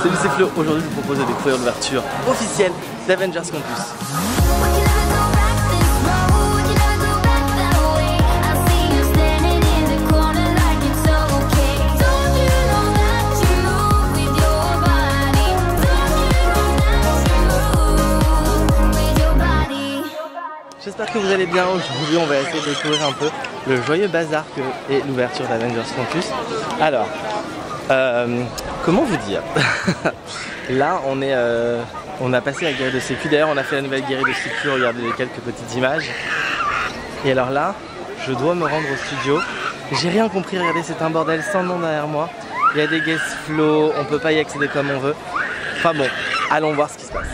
Salut, c'est Flo. Aujourd'hui, je vous propose de découvrir l'ouverture officielle d'Avengers Campus. J'espère que vous allez bien. Aujourd'hui, on va essayer de découvrir un peu le joyeux bazar que est l'ouverture d'Avengers Campus. Alors, comment vous dire? Là, on a passé la guérille de sécu. D'ailleurs, on a fait la nouvelle guérille de sécu. Regardez les quelques petites images. Et alors là, je dois me rendre au studio. J'ai rien compris. Regardez, c'est un bordel sans nom derrière moi. Il y a des guest flows. On peut pas y accéder comme on veut. Enfin bon, allons voir ce qui se passe.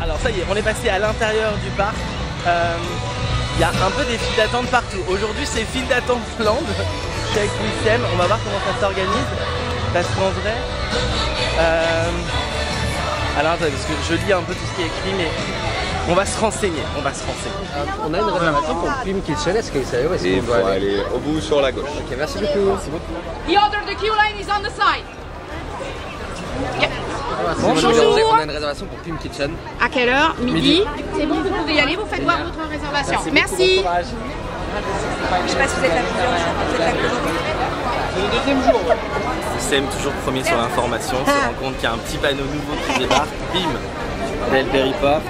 Alors ça y est, on est passé à l'intérieur du parc. Il y a un peu des files d'attente partout. Aujourd'hui c'est file d'attente land. Je suis avec Wissem, on va voir comment ça s'organise. Parce qu'en vrai... alors attendez, parce que je lis un peu tout ce qui est écrit, mais on va se renseigner. On a une réservation pour Pim Kitchen, est-ce que vous savez où est-ce qu'on doit aller? Au bout sur la gauche. Ok, merci beaucoup. Merci beaucoup. The order, the queue line is on the side. Yeah. Bonjour. On a une réservation pour Pim Kitchen. À quelle heure? Midi. C'est bon, vous pouvez y aller, vous faites voir votre réservation. Merci. Je sais pas si vous êtes là plusieurs, c'est le deuxième jour. Wissem, toujours premier sur l'information, se rend compte qu'il y a un petit panneau nouveau qui débarque. Bim, Belle Périporte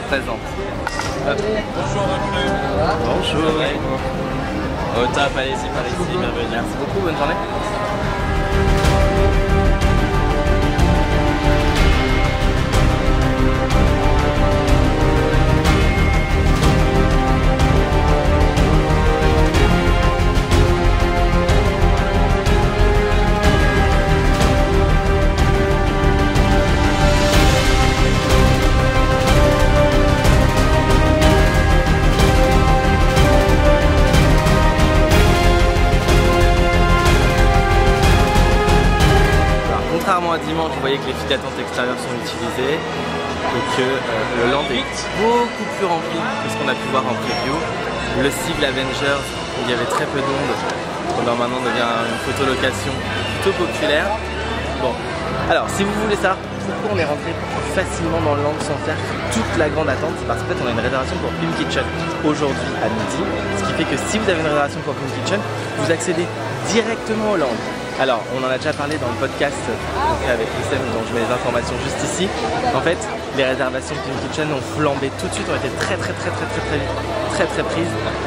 présente. Bonjour. Au top, allez-y par ici, bienvenue. Merci beaucoup, bonne journée. Contrairement à dimanche, vous voyez que les files d'attente extérieures sont utilisées et que le land est beaucoup plus rempli que ce qu'on a pu voir en preview. Le sigle Avengers, où il y avait très peu d'ondes, maintenant devient une photolocation plutôt populaire. Bon, alors si vous voulez savoir pourquoi on est rentré facilement dans le land sans faire toute la grande attente, c'est parce qu'en fait on a une réservation pour Pim Kitchen aujourd'hui à midi, ce qui fait que si vous avez une réservation pour Pim Kitchen, vous accédez directement au land. Alors, on en a déjà parlé dans le podcast avec Wissem dont je mets les informations juste ici. En fait, les réservations Pim Kitchen ont flambé tout de suite, ont été très prises.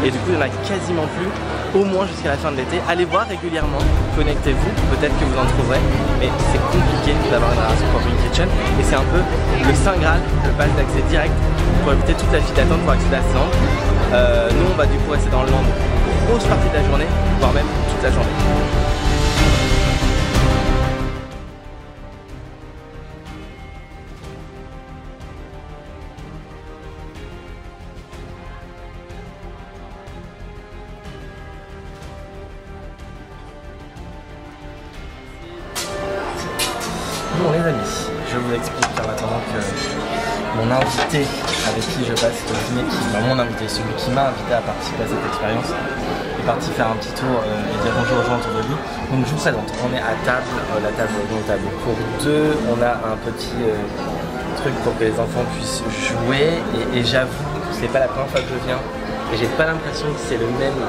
Et du coup, il n'y en a quasiment plus, au moins jusqu'à la fin de l'été. Allez voir régulièrement, connectez-vous, peut-être que vous en trouverez. Mais c'est compliqué d'avoir une réservation pour Pim Kitchen. Et c'est un peu le Saint Graal, le pass d'accès direct pour éviter toute la file d'attente pour accéder à ce land. Nous, on va du coup rester dans le land une grosse partie de la journée, voire même toute la journée. Bon les amis, je vous explique en attendant que mon invité avec qui je passe le dîner, mon invité, celui qui m'a invité à participer à cette expérience, est parti faire un petit tour et dire bonjour aux gens autour de lui. Donc je vous présente, on est à table, la table pour deux, on a un petit truc pour que les enfants puissent jouer et j'avoue, c'est pas la première fois que je viens. Et j'ai pas l'impression que c'est le même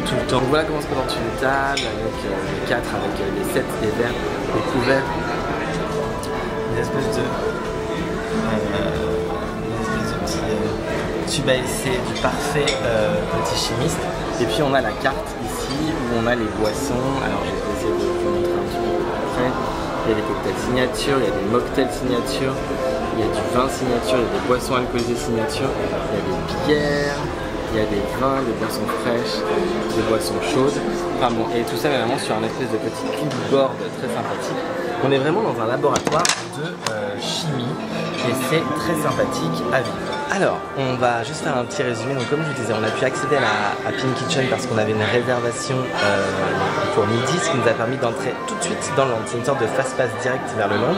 tout le temps. Donc voilà comment se présente une table avec les quatre, avec des sets, des verres, des couverts, des espèces de petits tubes à essai du parfait petit chimiste. Et puis on a la carte ici où on a les boissons. Alors je vais essayer de vous montrer un petit peu après. Il y a des cocktails signature, il y a des mocktails signature. Il y a du vin signature, il y a des boissons alcoolisées signature, il y a des bières, il y a des vins, des boissons fraîches, des boissons chaudes. Enfin bon, et tout ça vraiment sur un espèce de petit cubeboard très sympathique. On est vraiment dans un laboratoire de chimie et c'est très sympathique à vivre. Alors, on va juste faire un petit résumé. Donc comme je vous disais, on a pu accéder à Pim Kitchen parce qu'on avait une réservation pour midi, ce qui nous a permis d'entrer tout de suite dans le land. C'est une sorte de fast-pass direct vers le land.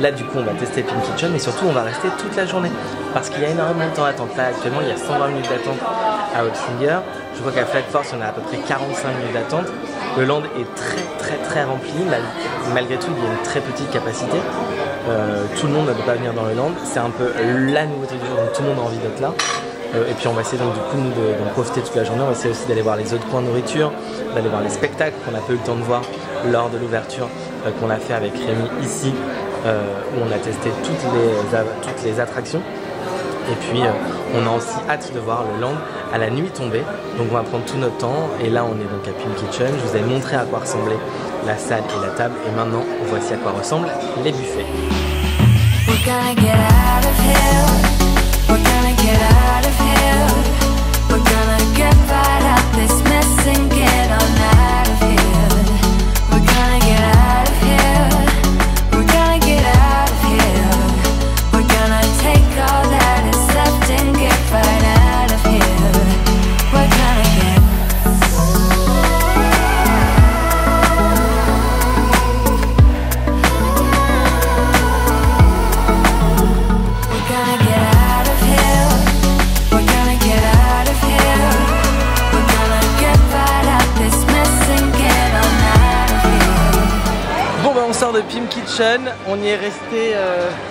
Là du coup on va tester Pim Kitchen et surtout on va rester toute la journée parce qu'il y a énormément de temps d'attente. Là actuellement il y a 120 minutes d'attente à Websinger. Je vois qu'à Flight Force on a à peu près 45 minutes d'attente. Le land est très rempli, malgré tout il y a une très petite capacité. Tout le monde ne peut pas venir dans le land, c'est un peu la nouveauté du jour, donc tout le monde a envie d'être là. Et puis on va essayer donc du coup nous d'en profiter toute la journée. On va essayer aussi d'aller voir les autres coins de nourriture, d'aller voir les spectacles qu'on a pas eu le temps de voir lors de l'ouverture qu'on a fait avec Rémi ici, où on a testé toutes les attractions. Et puis on a aussi hâte de voir le land à la nuit tombée. Donc on va prendre tout notre temps et là on est donc à Pim Kitchen. Je vous ai montré à quoi ressemblait la salle et la table et maintenant voici à quoi ressemblent les buffets. De Pim Kitchen, on y est resté.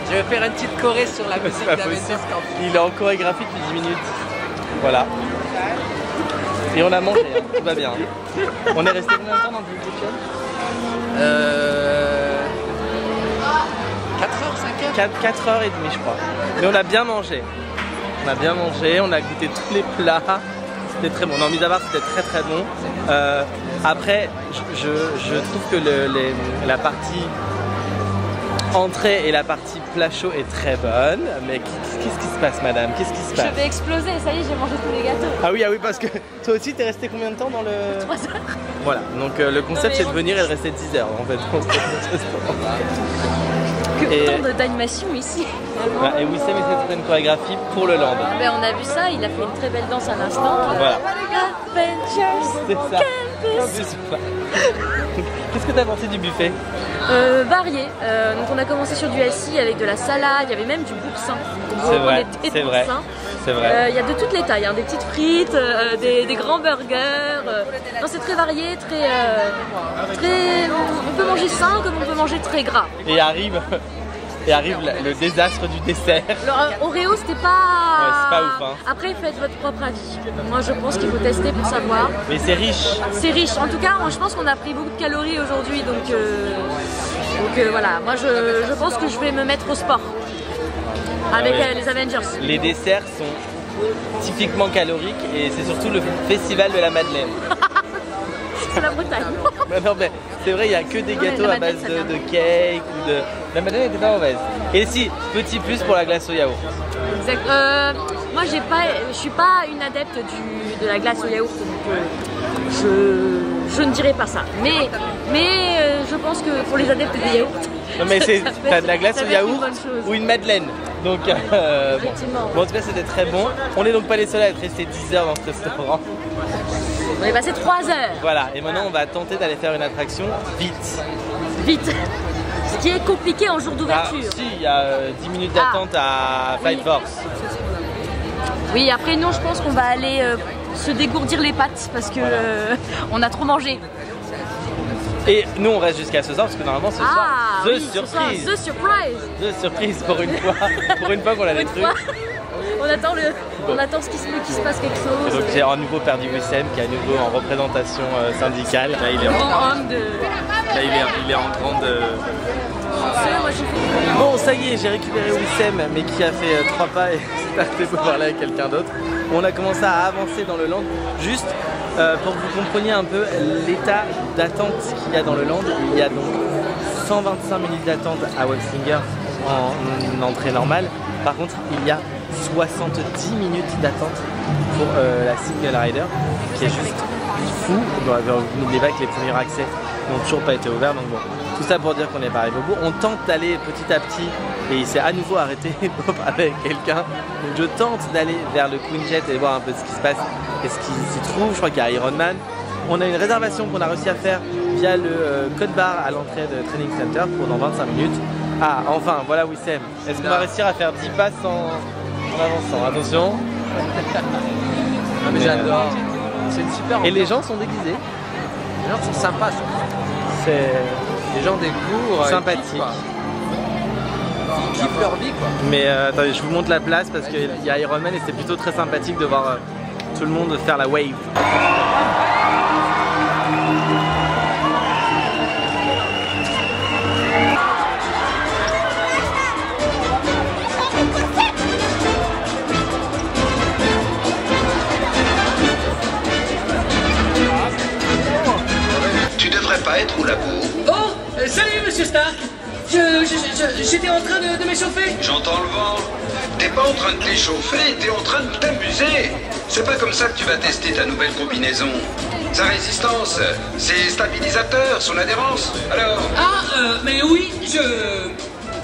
Je vais faire une petite choré sur la musique d'Avengers. Il est en chorégraphie depuis 10 minutes. Voilà. Et on a mangé, hein. Tout va bien. On est resté combien de temps dans Pim Kitchen 4h30 je crois. Mais on a bien mangé. On a bien mangé, on a goûté tous les plats. C'était très bon. Non, mis à part, c'était très bon. Après, je trouve que la partie entrée et la partie plat chaud est très bonne. Mais qu'est-ce qui se passe, madame? Qu'est-ce qui se passe? Je vais exploser, ça y est, j'ai mangé tous les gâteaux. Ah oui, parce que toi aussi, t'es resté combien de temps dans le... 3 heures. Voilà, donc le concept c'est de venir et de rester 10 heures en fait. Que tant d'animation ici. Voilà, et Wissem essaie de faire une chorégraphie pour le land. Ben, on a vu ça, il a fait une très belle danse à l'instant. Voilà. Adventures C'est ça. Campus. Qu'est-ce que tu as pensé du buffet? Varié. Donc on a commencé sur du assis avec de la salade, il y avait même du boursin. C'est vrai, c'est vrai. C'est vrai. Il y a de toutes les tailles, hein, des petites frites, des grands burgers. Non, c'est très varié, très. On peut manger sain comme on peut manger très gras. Et arrive le désastre du dessert. Alors Oreo c'était pas... Ouais, c'est pas ouf hein. Après faites votre propre avis. Moi je pense qu'il faut tester pour savoir. Mais c'est riche. C'est riche. En tout cas je pense qu'on a pris beaucoup de calories aujourd'hui donc voilà. Moi je pense que je vais me mettre au sport. Avec les Avengers. Les desserts sont typiquement caloriques et c'est surtout le festival de la Madeleine. C'est la Bretagne. Non mais c'est vrai, il n'y a que des gâteaux à base de cake ou de... La Madeleine était pas mauvaise. Et si, petit plus pour la glace au yaourt. Exact. Moi je suis pas une adepte de la glace au yaourt donc je ne dirais pas ça. Mais je pense que pour les adeptes des yaourts. Non mais t'as de la glace au yaourt ou une Madeleine. Donc bon, en tout cas c'était très bon. On n'est donc pas les seuls à être restés 10 heures dans ce restaurant. On est passé 3 heures. Voilà, et maintenant on va tenter d'aller faire une attraction vite. Vite. Ce qui est compliqué en jour d'ouverture. Ah, si, il y a 10 minutes d'attente à Flight Force. Oui, après nous je pense qu'on va aller se dégourdir les pattes parce que on a trop mangé. Et nous on reste jusqu'à ce soir parce que normalement ce soir, oui, surprise. The surprise. The surprise pour une fois. Pour une fois qu'on a des trucs. On attend ce qui se passe quelque chose. Et donc j'ai un nouveau père du Wissem qui est à nouveau en représentation syndicale. Là il est en grande... Bon ça y est, j'ai récupéré Wissem mais qui a fait 3 pas et c'est parti pour parler avec quelqu'un d'autre. On a commencé à avancer dans le land. Juste pour que vous compreniez un peu l'état d'attente qu'il y a dans le land. Il y a donc 125 minutes d'attente à Websinger en entrée normale. Par contre il y a 70 minutes d'attente pour la Single Rider qui est juste fou. N'oubliez pas que les premiers accès n'ont toujours pas été ouverts. Donc bon, tout ça pour dire qu'on n'est pas arrivé au bout. On tente d'aller petit à petit et il s'est à nouveau arrêté pour parler avec quelqu'un. Donc je tente d'aller vers le Queen Jet et voir un peu ce qui se passe et ce qui s'y trouve. Je crois qu'il y a Iron Man. On a une réservation qu'on a réussi à faire via le code barre à l'entrée de Training Center pour dans 25 minutes. Ah, enfin, voilà Wissem. Est-ce qu'on va réussir à faire 10 passes en avançant? Attention. Ah, mais j'adore. C'est une super ambiance. Et les gens sont déguisés. Les gens sont sympas. C'est Les gens découvrent. sympathique. Ils kiffent leur vie, quoi. Mais attendez, je vous montre la place parce qu'il y a Iron Man et c'est plutôt très sympathique de voir tout le monde faire la wave. Tu devrais pas être au labo. Oh, salut Monsieur Stark. J'étais en train de m'échauffer. J'entends le vent. T'es pas en train de t'échauffer, t'es en train de t'amuser. C'est pas comme ça que tu vas tester ta nouvelle combinaison. Sa résistance, ses stabilisateurs, son adhérence. Alors, Mais oui,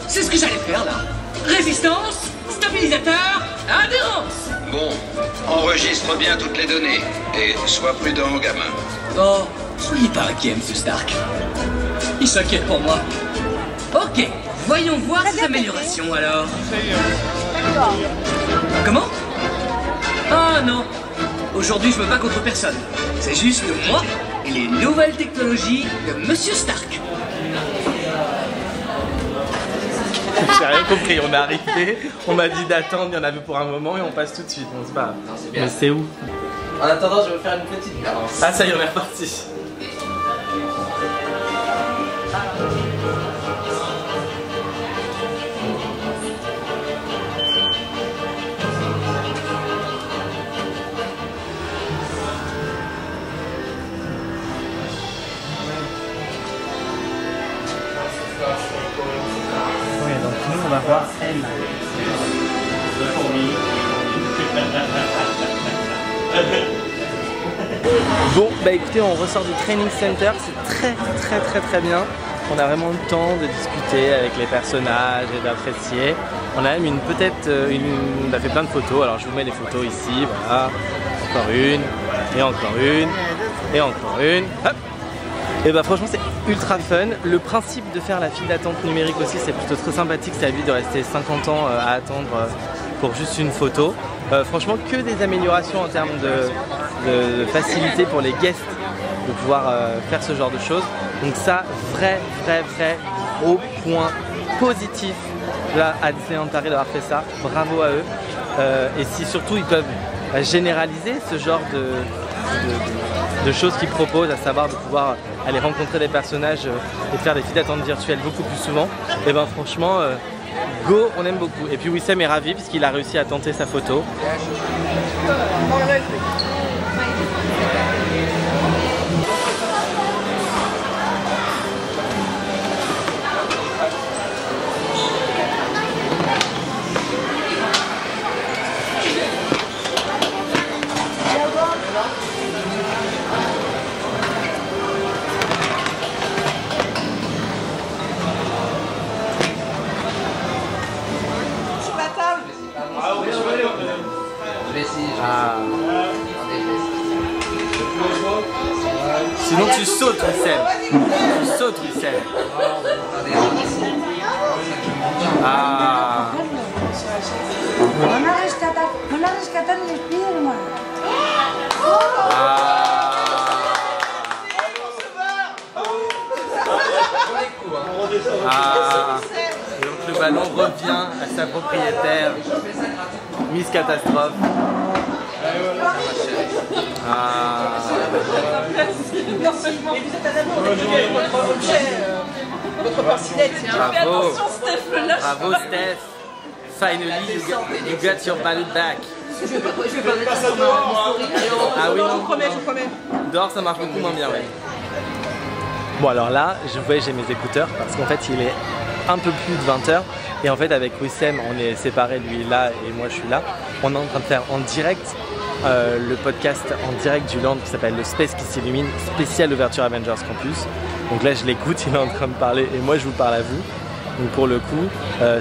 c'est ce que j'allais faire là. Résistance, stabilisateur, adhérence. bon, enregistre bien toutes les données. Et sois prudent, gamin. Oh, soyez pas inquiet, Monsieur Stark. Il s'inquiète pour moi. Ok, voyons voir ces améliorations alors. Comment? Ah non, aujourd'hui je me bats contre personne. C'est juste moi et les nouvelles technologies de Monsieur Stark. J'ai rien compris, on est arrivé, on m'a dit d'attendre, il y en avait pour un moment et on passe tout de suite. Bon, c'est pas grave. Mais c'est où? En attendant, je vais vous faire une petite danse. Ah ça y est, on est reparti. Oui, donc nous on va voir elle. Bon, bah écoutez, on ressort du training center, c'est très bien. On a vraiment le temps de discuter avec les personnages et d'apprécier. On a même on a fait plein de photos, alors je vous mets les photos ici, voilà. Encore une, et encore une, et encore une, hop. Et bah franchement c'est ultra fun. Le principe de faire la file d'attente numérique aussi c'est plutôt très sympathique, ça évite de rester 50 ans à attendre pour juste une photo. Franchement que des améliorations en termes de facilité pour les guests de pouvoir faire ce genre de choses. Donc ça, vrai gros point positif là à Disneyland Paris d'avoir fait ça. Bravo à eux. Et si surtout ils peuvent généraliser ce genre de choses qu'ils proposent, à savoir de pouvoir aller rencontrer des personnages et faire des files d'attente virtuelles beaucoup plus souvent, et ben franchement, go, on aime beaucoup. Et puis Wissem est ravi puisqu'il a réussi à tenter sa photo. Sinon tu sautes Wissem. Tu sautes Wissem. Ah. Van a rescatar el Spiderman. Et donc le ballon revient à sa propriétaire, Miss Catastrophe. Votre porcinette. Bravo. Bravo Steph. Finally you got your ballon back. Je vais pas mettre ça sur ma story. Ah oui, je vous promets. Dehors ça marche beaucoup moins bien, ouais. Bon alors là, j'ai mes écouteurs parce qu'en fait il est un peu plus de 20 h et en fait avec Wissem on est séparés, lui là et moi je suis là. On est en train de faire en direct le podcast en direct du Land qui s'appelle Le Space qui s'illumine, spécial ouverture Avengers Campus. Donc là je l'écoute, il est en train de parler et moi je vous parle à vous. Donc pour le coup,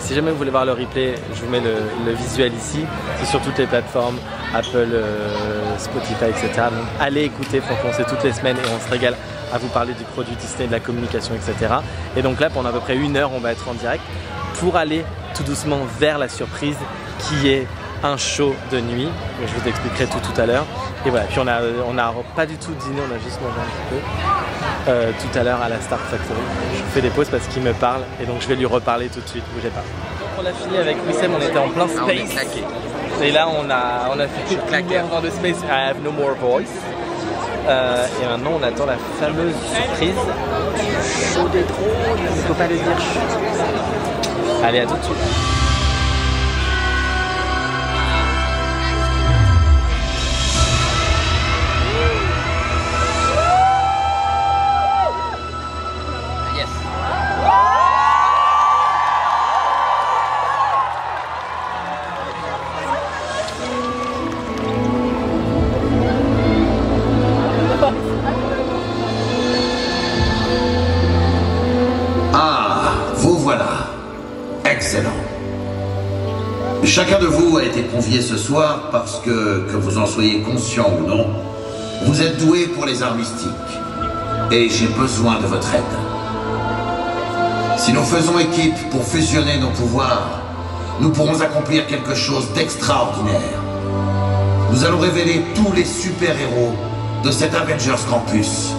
si jamais vous voulez voir le replay, je vous mets le visuel ici. C'est sur toutes les plateformes, Apple, Spotify, etc. Donc allez écouter, franchement c'est toutes les semaines et on se régale à vous parler du produit Disney, de la communication, etc. Et donc là pendant à peu près 1 heure on va être en direct pour aller tout doucement vers la surprise qui est un show de nuit. Je vous expliquerai tout à l'heure. Et voilà, puis on a pas du tout dîné, on a juste mangé un petit peu tout à l'heure à la Star Factory. Je fais des pauses parce qu'il me parle et donc je vais lui reparler tout de suite, bougez pas. On a fini avec Wissem, on était en plein space. Et là on a fait tout claquer dans le space. I have no more voice. Et maintenant on attend la fameuse surprise. Show des trônes, il ne faut pas le dire. Allez, à tout de suite. Excellent. Chacun de vous a été convié ce soir parce que vous en soyez conscient ou non, vous êtes doués pour les arts mystiques. Et j'ai besoin de votre aide. Si nous faisons équipe pour fusionner nos pouvoirs, nous pourrons accomplir quelque chose d'extraordinaire. Nous allons révéler tous les super-héros de cet Avengers Campus.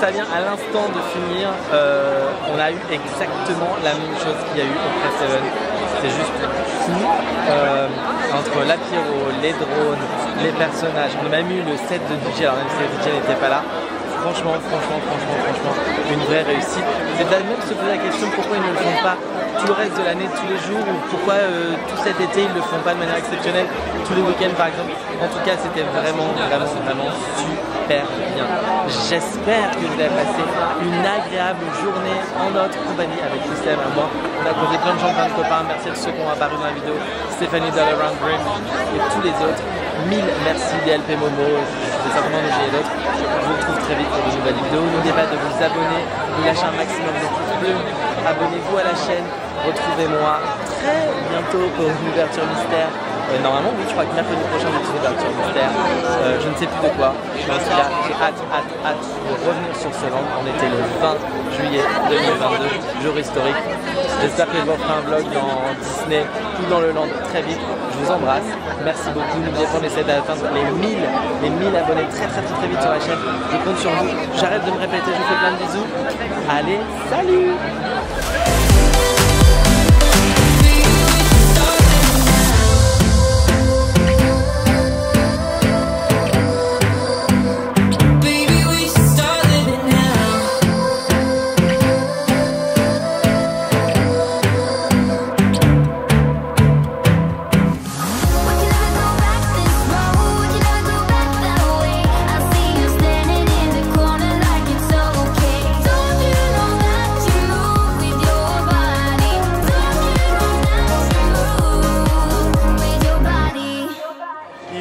ça vient à l'instant de finir. On a eu exactement la même chose qu'il y a eu au Press7. C'est juste fou. Entre l'apéro, les drones, les personnages. On a même eu le set de DJ, alors même si le DJ n'était pas là. Franchement, une vraie réussite. C'est même se poser la question pourquoi ils ne le font pas tout le reste de l'année, tous les jours, ou pourquoi tout cet été ils ne le font pas de manière exceptionnelle, tous les week-ends par exemple. En tout cas, c'était vraiment super bien. J'espère que vous avez passé une agréable journée en notre compagnie avec Wissem et moi. On a croisé plein de gens, plein de copains. Merci à tous ceux qui ont apparu dans la vidéo, Stéphanie d'All Around Dream et tous les autres. Mille merci DLP Momo, je vais certainement en oublier d'autres. Je vous retrouve très vite pour de nouvelles vidéos. N'oubliez pas de vous abonner, de lâcher un maximum de pouces bleus. Abonnez-vous à la chaîne. Retrouvez-moi très bientôt pour une ouverture mystère. Normalement, oui, je crois que mercredi prochain, j'ai une ouverture mystère. Je ne sais plus de quoi. Mais en tout cas, j'ai hâte de revenir sur ce land. On était le 20 juillet 2022, jour historique. J'espère que je vous ferai un vlog dans Disney ou dans le land très vite. Je vous embrasse. Merci beaucoup. N'oubliez pas, on essaie d'atteindre les 1000 abonnés très vite sur la chaîne. Je compte sur vous. J'arrête de me répéter. Je vous fais plein de bisous. Allez, salut!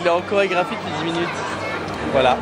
Il est en chorégraphie depuis 10 minutes. Voilà.